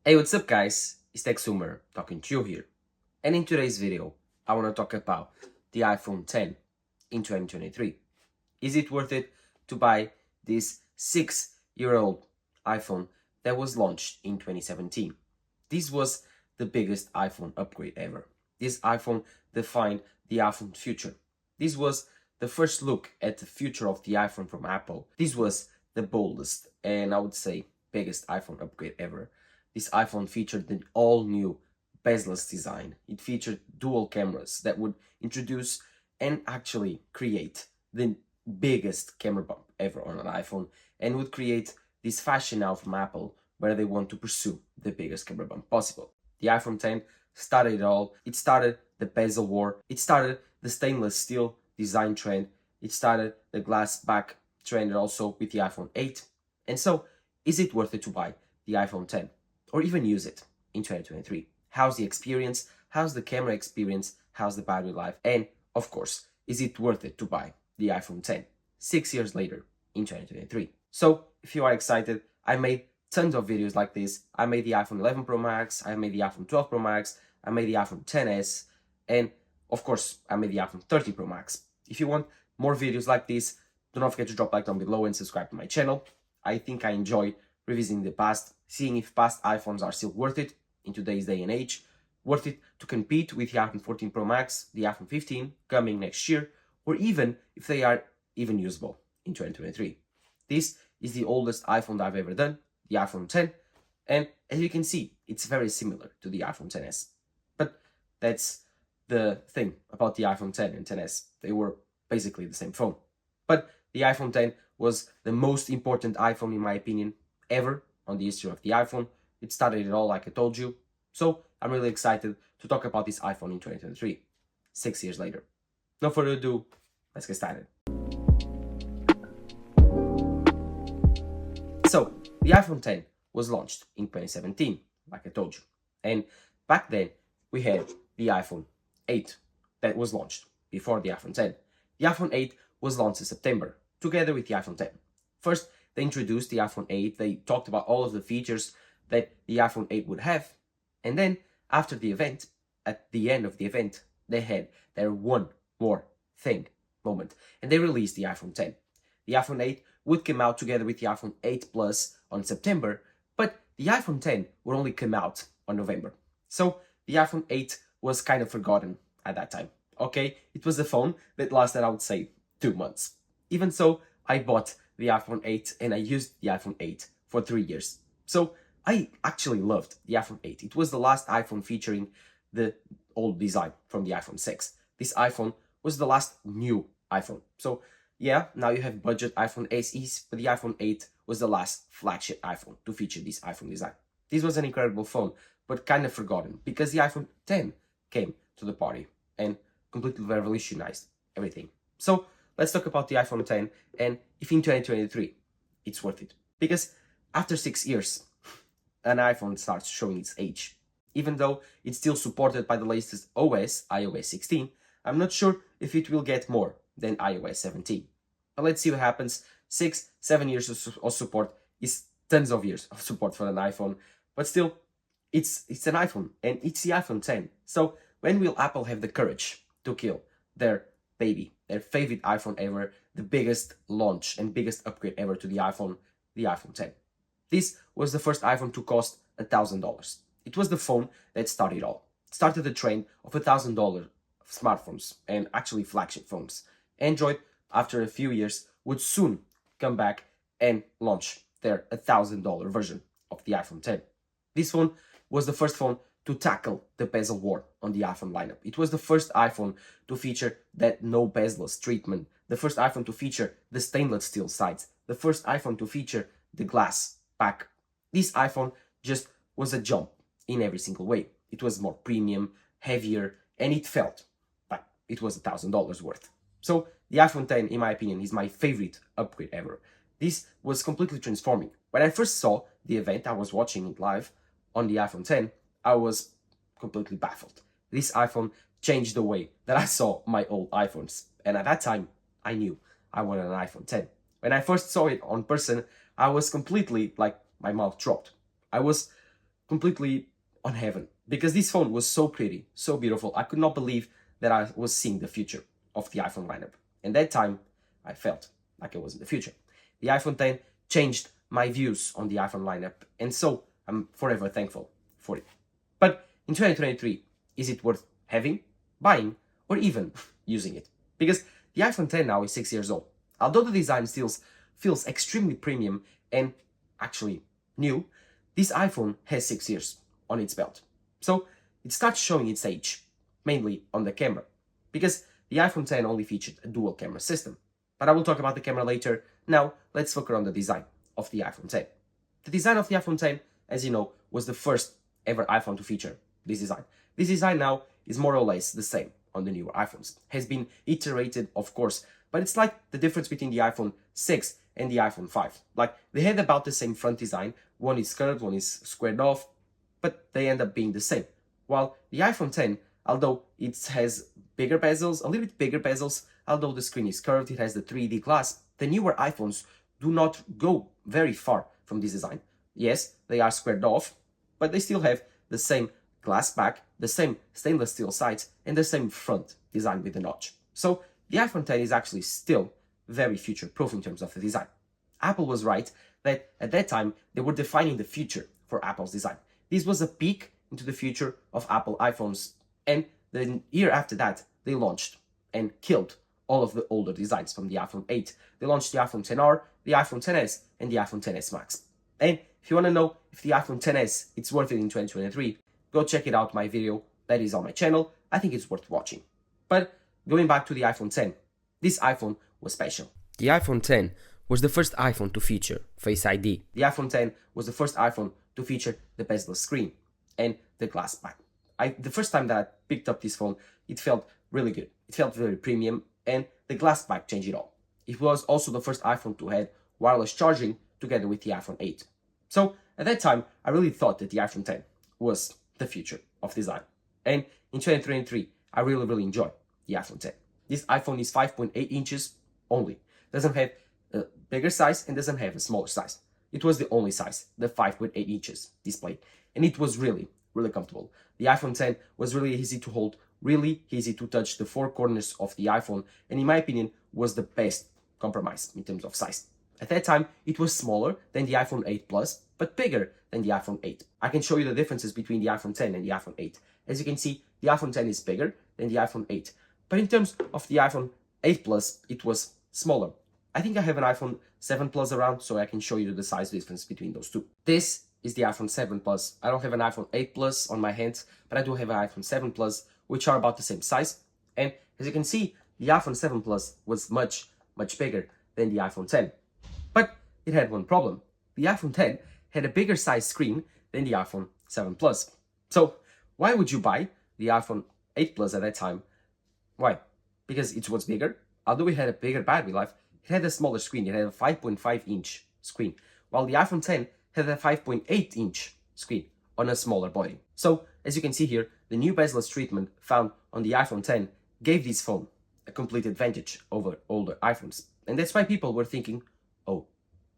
Hey, what's up guys? It's TechSumer talking to you here. And in today's video, I want to talk about the iPhone 10 in 2023. Is it worth it to buy this 6-year-old iPhone that was launched in 2017? This was the biggest iPhone upgrade ever. This iPhone defined the iPhone future. This was the first look at the future of the iPhone from Apple. This was the boldest and I would say biggest iPhone upgrade ever. This iPhone featured the all-new bezel design. It featured dual cameras that would introduce and actually create the biggest camera bump ever on an iPhone and would create this fashion now from Apple where they want to pursue the biggest camera bump possible. The iPhone 10 started it all. It started the bezel war. It started the stainless steel design trend. It started the glass back trend also with the iPhone 8. And so, is it worth it to buy the iPhone 10 or even use it in 2023? How's the experience? How's the camera experience? How's the battery life? And of course, is it worth it to buy the iPhone 10 6 years later in 2023? So if you are excited, I made tons of videos like this. I made the iPhone 11 Pro Max, I made the iPhone 12 Pro Max, I made the iPhone 10s, and of course, I made the iPhone 13 Pro Max. If you want more videos like this, do not forget to drop a like down below and subscribe to my channel. I think I enjoy revisiting the past, seeing if past iPhones are still worth it in today's day and age, worth it to compete with the iPhone 14 Pro Max, the iPhone 15 coming next year, or even if they are even usable in 2023. This is the oldest iPhone that I've ever done, the iPhone 10, and as you can see, it's very similar to the iPhone 10s. But that's the thing about the iPhone 10 and 10s. They were basically the same phone. But the iPhone 10 was the most important iPhone in my opinion ever on the history of the iPhone. It started it all, like I told you. So I'm really excited to talk about this iPhone in 2023, 6 years later. No further ado, let's get started. So the iPhone 10 was launched in 2017, like I told you. And back then we had the iPhone 8 that was launched before the iPhone 10. The iPhone 8 was launched in September, together with the iPhone 10. First, they introduced the iPhone 8, they talked about all of the features that the iPhone 8 would have, and then after the event, at the end of the event, they had their one more thing moment, and they released the iPhone 10. The iPhone 8 would come out together with the iPhone 8 Plus on September, but the iPhone 10 would only come out on November. So the iPhone 8 was kind of forgotten at that time. Okay, it was a phone that lasted, I would say, 2 months. Even so, I bought the iPhone 8 and I used the iPhone 8 for 3 years. So I actually loved the iPhone 8. It was the last iPhone featuring the old design from the iPhone 6. This iPhone was the last new iPhone. So yeah, now you have budget iPhone SEs, but the iPhone 8 was the last flagship iPhone to feature this iPhone design. This was an incredible phone, but kind of forgotten because the iPhone 10 came to the party and completely revolutionized everything. So let's talk about the iPhone 10 and if in 2023 it's worth it. Because after 6 years, an iPhone starts showing its age. Even though it's still supported by the latest OS, iOS 16, I'm not sure if it will get more than iOS 17. But let's see what happens. 6-7 years of support is tons of years of support for an iPhone, but still, it's an iPhone, and it's the iPhone 10. So when will Apple have the courage to kill their baby, their favorite iPhone ever, the biggest launch and biggest upgrade ever to the iPhone 10? This was the first iPhone to cost $1,000. It was the phone that started it all. It started the trend of $1,000 smartphones and actually flagship phones. Android, after a few years, would soon come back and launch their $1,000 version of the iPhone 10. This phone was the first phone to tackle the bezel war on the iPhone lineup. It was the first iPhone to feature that no bezel treatment, the first iPhone to feature the stainless steel sides, the first iPhone to feature the glass back. This iPhone just was a jump in every single way. It was more premium, heavier, and it felt like it was $1,000 worth. So the iPhone 10, in my opinion, is my favorite upgrade ever. This was completely transforming. When I first saw the event, I was watching it live on the iPhone 10, I was completely baffled. This iPhone changed the way that I saw my old iPhones. And at that time, I knew I wanted an iPhone 10. When I first saw it on person, I was completely, like, my mouth dropped. I was completely on heaven because this phone was so pretty, so beautiful. I could not believe that I was seeing the future of the iPhone lineup. And that time, I felt like I was in the future. The iPhone 10 changed my views on the iPhone lineup, and so I'm forever thankful for it. But in 2023, is it worth having, buying, or even using it? Because the iPhone 10 now is 6 years old. Although the design still feels extremely premium and actually new, this iPhone has 6 years on its belt. So it starts showing its age, mainly on the camera, because the iPhone 10 only featured a dual camera system. But I will talk about the camera later. Now, let's focus on the design of the iPhone 10. The design of the iPhone 10, as you know, was the first ever iPhone to feature this design. This design now is more or less the same on the newer iPhones. Has been iterated, of course, but it's like the difference between the iPhone 6 and the iPhone 5. Like, they had about the same front design. One is curved, one is squared off, but they end up being the same. While the iPhone 10, although it has bigger bezels, a little bit bigger bezels, although the screen is curved, it has the 3D glass, the newer iPhones do not go very far from this design. Yes, they are squared off, but they still have the same glass back, the same stainless steel sides, and the same front design with the notch. So the iPhone 10 is actually still very future-proof in terms of the design. Apple was right that at that time they were defining the future for Apple's design. This was a peek into the future of Apple iPhones, and the year after that they launched and killed all of the older designs from the iPhone 8. They launched the iPhone XR, the iPhone XS, and the iPhone XS Max. And if you want to know if the iPhone XS is worth it in 2023, go check it out, my video that is on my channel. I think it's worth watching. But going back to the iPhone 10, this iPhone was special. The iPhone 10 was the first iPhone to feature Face ID. The iPhone 10 was the first iPhone to feature the bezel screen and the glass back. The first time that I picked up this phone, it felt really good. It felt very premium, and the glass back changed it all. It was also the first iPhone to have wireless charging together with the iPhone 8. So at that time, I really thought that the iPhone 10 was the future of design. And in 2023, I really enjoy the iPhone 10. This iPhone is 5.8 inches only. Doesn't have a bigger size and doesn't have a smaller size. It was the only size, the 5.8 inches display. And it was really comfortable. The iPhone 10 was really easy to hold, really easy to touch the four corners of the iPhone, and in my opinion, was the best compromise in terms of size. At that time, it was smaller than the iPhone 8 Plus, but bigger than the iPhone 8. I can show you the differences between the iPhone 10 and the iPhone 8. As you can see, the iPhone 10 is bigger than the iPhone 8. But in terms of the iPhone 8 Plus, it was smaller. I think I have an iPhone 7 Plus around, so I can show you the size difference between those two. This is the iPhone 7 Plus. I don't have an iPhone 8 Plus on my hands, but I do have an iPhone 7 Plus, which are about the same size. And as you can see, the iPhone 7 Plus was much bigger than the iPhone 10. But it had one problem. The iPhone 10 had a bigger size screen than the iPhone 7 Plus. So why would you buy the iPhone 8 Plus at that time? Why? Because it was bigger. Although it had a bigger battery life, it had a smaller screen. It had a 5.5-inch screen, while the iPhone 10 had a 5.8-inch screen on a smaller body. So, as you can see here, the new bezel treatment found on the iPhone 10 gave this phone a complete advantage over older iPhones. And that's why people were thinking, oh,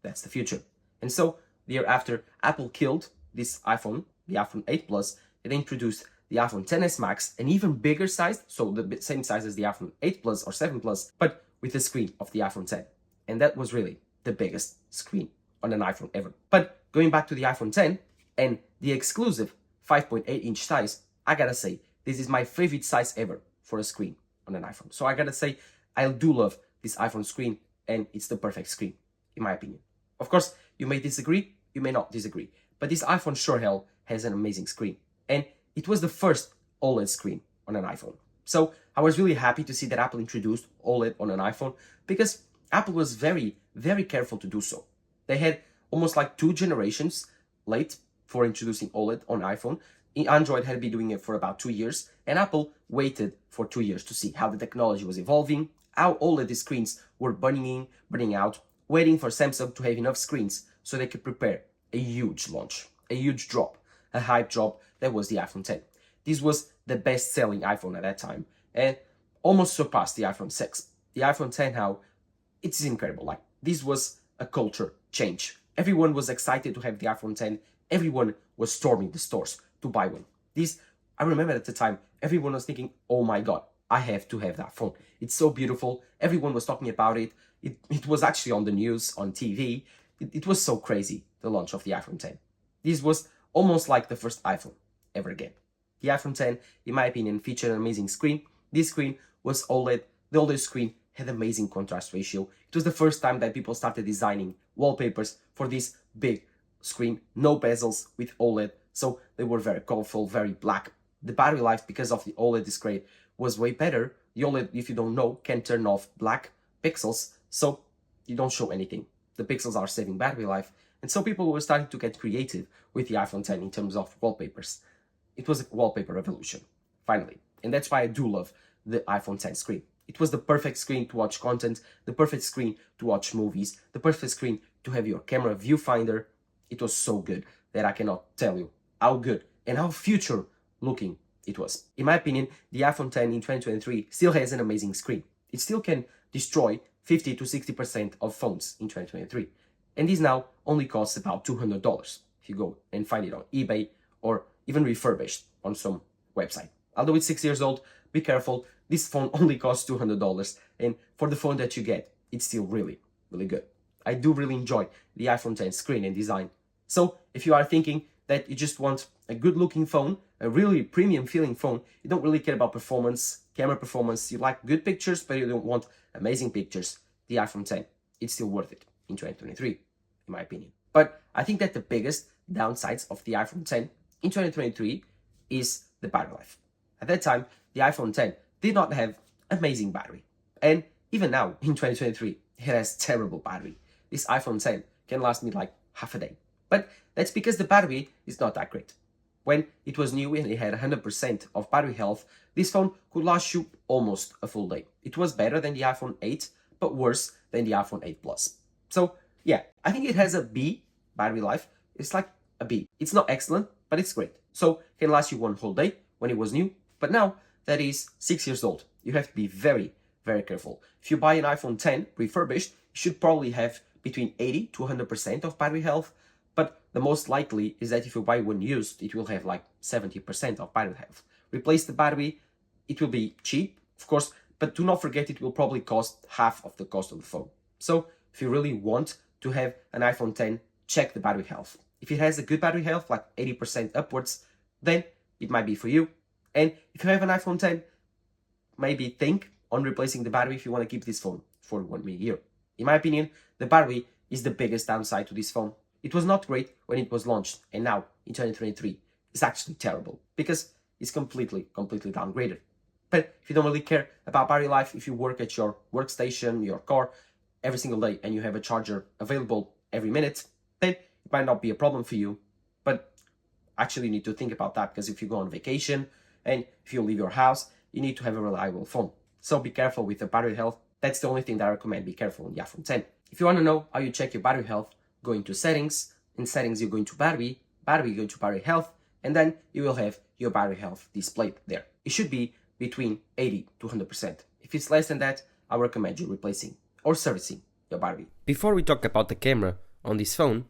that's the future. And so, the year after, Apple killed this iPhone, the iPhone 8 Plus, and introduced the iPhone XS Max, an even bigger size, so the same size as the iPhone 8 Plus or 7 Plus, but with the screen of the iPhone 10. And that was really the biggest screen on an iPhone ever. But going back to the iPhone 10 and the exclusive 5.8-inch size, I gotta say, this is my favorite size ever for a screen on an iPhone. So I gotta say, I do love this iPhone screen, and it's the perfect screen, in my opinion. Of course, you may disagree, you may not disagree, but this iPhone sure hell has an amazing screen. And it was the first OLED screen on an iPhone. So I was really happy to see that Apple introduced OLED on an iPhone, because Apple was very careful to do so. They had almost like 2 generations late for introducing OLED on iPhone. Android had been doing it for about 2 years, and Apple waited for 2 years to see how the technology was evolving, how OLED screens were burning out, waiting for Samsung to have enough screens so they could prepare a huge launch, a huge drop, a hype drop that was the iPhone 10. This was the best-selling iPhone at that time, and almost surpassed the iPhone 6. The iPhone 10 now, it's incredible. Like, this was a culture change. Everyone was excited to have the iPhone 10 everyone was storming the stores to buy one. I remember at the time, everyone was thinking, oh my God, I have to have that phone. It's so beautiful. Everyone was talking about it. It was actually on the news, on TV. It was so crazy, the launch of the iPhone 10. This was almost like the first iPhone ever again. The iPhone 10, in my opinion, featured an amazing screen. This screen was OLED. The OLED screen had amazing contrast ratio. It was the first time that people started designing wallpapers for this big screen, no bezels with OLED, so they were very colorful, very black. The battery life, because of the OLED display, was way better. The OLED, if you don't know, can turn off black pixels, so you don't show anything. The pixels are saving battery life, and so people were starting to get creative with the iPhone 10 in terms of wallpapers. It was a wallpaper revolution, finally, and that's why I do love the iPhone 10 screen. It was the perfect screen to watch content, the perfect screen to watch movies, the perfect screen to have your camera viewfinder. It was so good that I cannot tell you how good and how future looking it was. In my opinion, the iPhone 10 in 2023 still has an amazing screen. It still can destroy 50 to 60% of phones in 2023. And this now only costs about $200 if you go and find it on eBay or even refurbished on some website. Although it's 6 years old, be careful. This phone only costs $200, and for the phone that you get, it's still really, really good. I do really enjoy the iPhone 10 screen and design. So if you are thinking that you just want a good looking phone, a really premium feeling phone, you don't really care about performance, camera performance, you like good pictures, but you don't want amazing pictures, the iPhone 10, it's still worth it in 2023, in my opinion. But I think that the biggest downsides of the iPhone 10 in 2023 is the battery life. At that time, the iPhone 10 did not have amazing battery. And even now, in 2023, it has terrible battery. This iPhone 10 can last me like half a day. But that's because the battery is not that great. When it was new and it had 100% of battery health, this phone could last you almost a full day. It was better than the iPhone 8, but worse than the iPhone 8 Plus. So yeah, I think it has a B battery life. It's like a B. It's not excellent, but it's great. So it can last you one whole day when it was new. But now that is 6 years old, you have to be very, very careful. If you buy an iPhone 10 refurbished, you should probably have between 80 to 100% of battery health. But the most likely is that if you buy one used, it will have like 70% of battery health. Replace the battery, it will be cheap, of course, but do not forget it will probably cost half of the cost of the phone. So if you really want to have an iPhone 10, check the battery health. If it has a good battery health, like 80% upwards, then it might be for you. And if you have an iPhone 10, maybe think on replacing the battery if you want to keep this phone for 1 year. In my opinion, the battery is the biggest downside to this phone. It was not great when it was launched, and now in 2023, it's actually terrible because it's completely downgraded. But if you don't really care about battery life, if you work at your workstation, your car, every single day, and you have a charger available every minute, then it might not be a problem for you. But actually you need to think about that, because if you go on vacation and if you leave your house, you need to have a reliable phone. So be careful with the battery health. That's the only thing that I recommend. Be careful on the iPhone 10. If you want to know how you check your battery health, go into settings. In settings, you go into battery, you go into battery health, and then you will have your battery health displayed there. It should be between 80 to 100%. If it's less than that, I recommend you replacing or servicing your battery. Before we talk about the camera on this phone,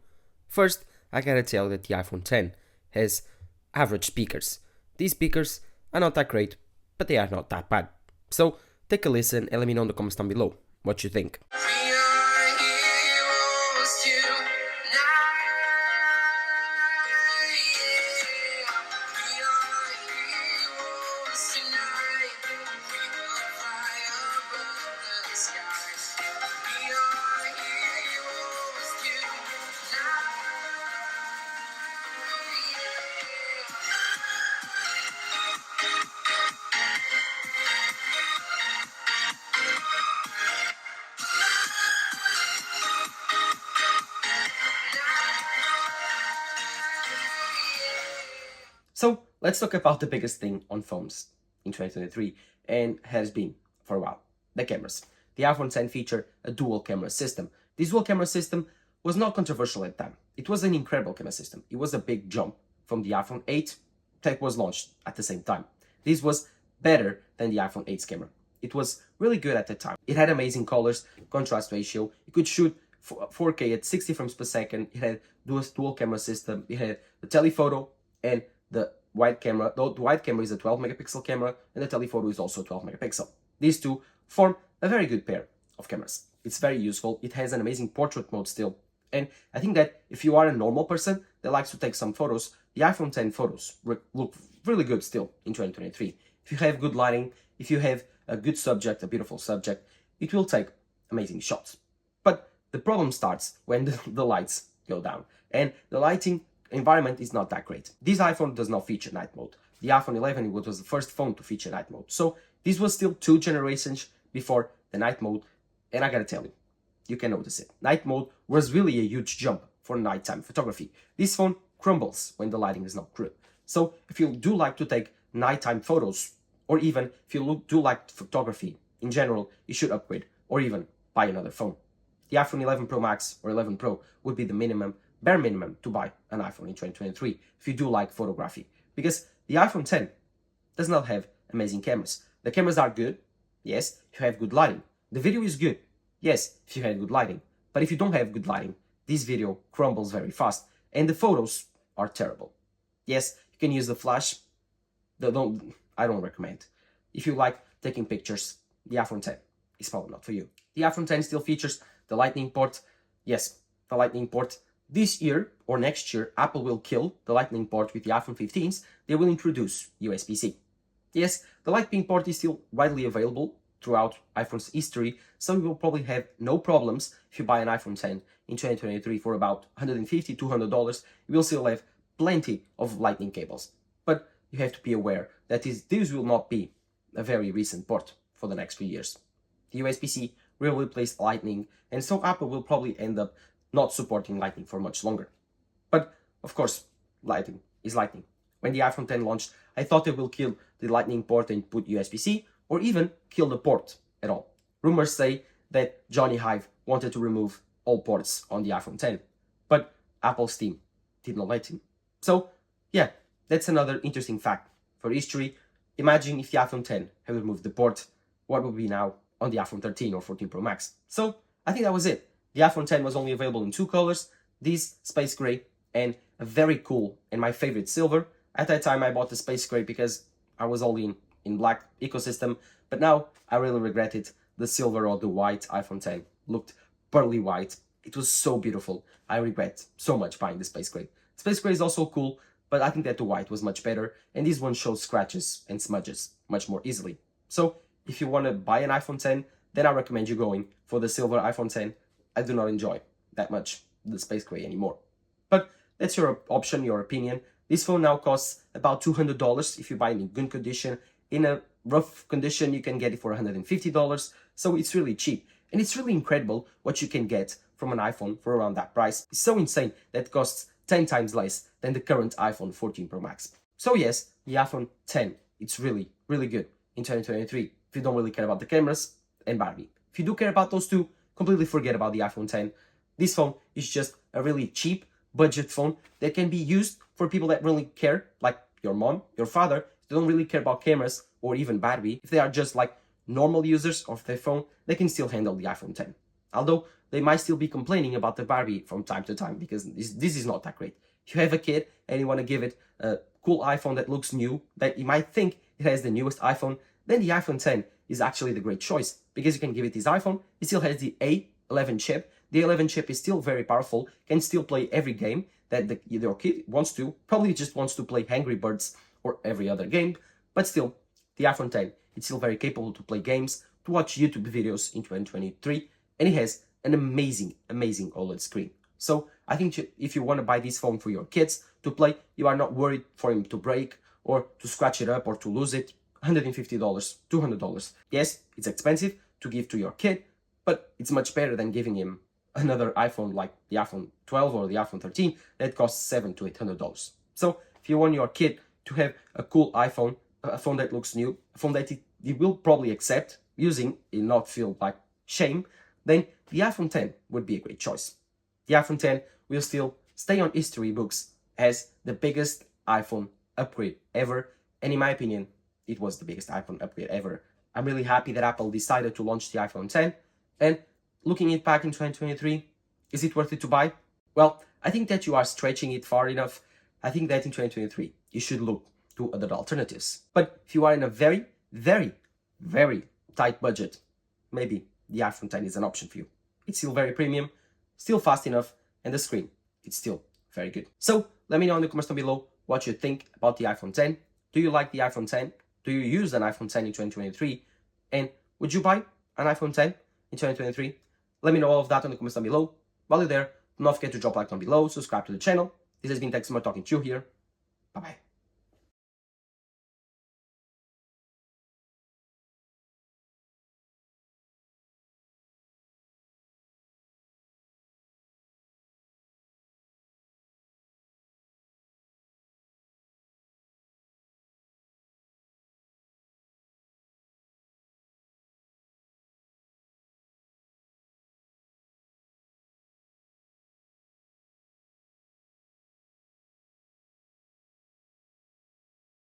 first I gotta tell that the iPhone 10 has average speakers. These speakers are not that great, but they are not that bad. So take a listen and let me know in the comments down below what you think. So let's talk about the biggest thing on phones in 2023 and has been for a while, the cameras. The iPhone 10 featured a dual camera system. This dual camera system was not controversial at the time. It was an incredible camera system. It was a big jump from the iPhone 8 that was launched at the same time. This was better than the iPhone 8's camera. It was really good at the time. It had amazing colors, contrast ratio. You could shoot 4K at 60 frames per second. It had dual camera system. It had the telephoto and the wide camera. The wide camera is a 12 megapixel camera, and the telephoto is also 12 megapixel. These two form a very good pair of cameras. It's very useful. It has an amazing portrait mode still. And I think that if you are a normal person that likes to take some photos, the iPhone 10 photos look really good still in 2023. If you have good lighting, if you have a good subject, a beautiful subject, it will take amazing shots. But the problem starts when the lights go down. And the lighting environment is not that great. This iPhone does not feature night mode. The iPhone 11 was the first phone to feature night mode. So this was still 2 generations before the night mode. And I gotta tell you, you can notice it. Night mode was really a huge jump for nighttime photography. This phone crumbles when the lighting is not good. So if you do like to take nighttime photos, or even if you do like photography in general, you should upgrade or even buy another phone. The iPhone 11 Pro Max or 11 Pro would be the bare minimum to buy an iPhone in 2023 if you do like photography. Because the iPhone 10 does not have amazing cameras. The cameras are good, yes, if you have good lighting. The video is good, yes, if you have good lighting. But if you don't have good lighting, this video crumbles very fast and the photos are terrible. Yes, you can use the flash. I don't recommend. If you like taking pictures, the iPhone 10 is probably not for you. The iPhone 10 still features the Lightning port. Yes, the Lightning port. This year or next year, Apple will kill the Lightning port with the iPhone 15s. They will introduce USB-C. Yes, the Lightning port is still widely available throughout iPhone's history, so you will probably have no problems if you buy an iPhone 10 in 2023 for about $150, $200. You will still have plenty of Lightning cables. But you have to be aware that this will not be a very recent port for the next few years. The USB-C will replace Lightning, and so Apple will probably end up not supporting Lightning for much longer. But, of course, Lightning is Lightning. When the iPhone 10 launched, I thought they will kill the Lightning port and put USB-C, or even kill the port at all. Rumors say that Johnny Ive wanted to remove all ports on the iPhone 10, but Apple's team did not let him. So, yeah, that's another interesting fact for history. Imagine if the iPhone 10 had removed the port, what would be now on the iPhone 13 or 14 Pro Max. So, I think that was it. The iPhone 10 was only available in 2 colors, this space gray and a very cool and my favorite silver. At that time I bought the space gray because I was all in black ecosystem, but now I really regret it. The silver or the white iPhone 10 looked pearly white. It was so beautiful. I regret so much buying the space gray. Space gray is also cool, but I think that the white was much better, and this one shows scratches and smudges much more easily. So if you want to buy an iPhone 10, then I recommend you going for the silver iPhone 10. I do not enjoy that much the space gray anymore. But that's your option, your opinion. This phone now costs about $200 if you buy it in good condition. In a rough condition, you can get it for $150. So it's really cheap. And it's really incredible what you can get from an iPhone for around that price. It's so insane that it costs 10 times less than the current iPhone 14 Pro Max. So yes, the iPhone 10, it's really, really good in 2023 if you don't really care about the cameras and Barbie. If you do care about those two, completely forget about the iPhone 10. This phone is just a really cheap budget phone that can be used for people that really care, like your mom, your father. They don't really care about cameras or even battery. If they are just like normal users of their phone, they can still handle the iPhone 10. Although they might still be complaining about the Barbie from time to time because this is not that great. If you have a kid and you want to give it a cool iPhone that looks new, that you might think it has the newest iPhone, then the iPhone 10 is actually the great choice because you can give it this iPhone. It still has the A11 chip. The A11 chip is still very powerful, can still play every game that your kid wants to. Probably just wants to play Angry Birds or every other game, but still, the iPhone 10 it's still very capable to play games, to watch YouTube videos in 2023, and it has an amazing OLED screen. So I think if you want to buy this phone for your kids to play, you are not worried for him to break or to scratch it up or to lose it. $150, $200. Yes, it's expensive to give to your kid, but it's much better than giving him another iPhone like the iPhone 12 or the iPhone 13 that costs $700 to $800. So if you want your kid to have a cool iPhone, a phone that looks new, a phone that he will probably accept using and not feel like shame, then the iPhone 10 would be a great choice. The iPhone 10 will still stay on history books as the biggest iPhone upgrade ever, and in my opinion, it was the biggest iPhone upgrade ever. I'm really happy that Apple decided to launch the iPhone 10, and looking it back in 2023, Is it worth it to buy? Well, I think that you are stretching it far enough. I think that in 2023, you should look to other alternatives. But if you are in a very, very, very tight budget, maybe the iPhone 10 is an option for you. It's still very premium, still fast enough, and the screen, it's still very good. So let me know in the comments down below what you think about the iPhone 10. Do you like the iPhone 10? Do you use an iPhone 10 in 2023? And would you buy an iPhone 10 in 2023? Let me know all of that in the comments down below. While you're there, do not forget to drop a like down below, subscribe to the channel. This has been Tech Smart talking to you here. Bye-bye.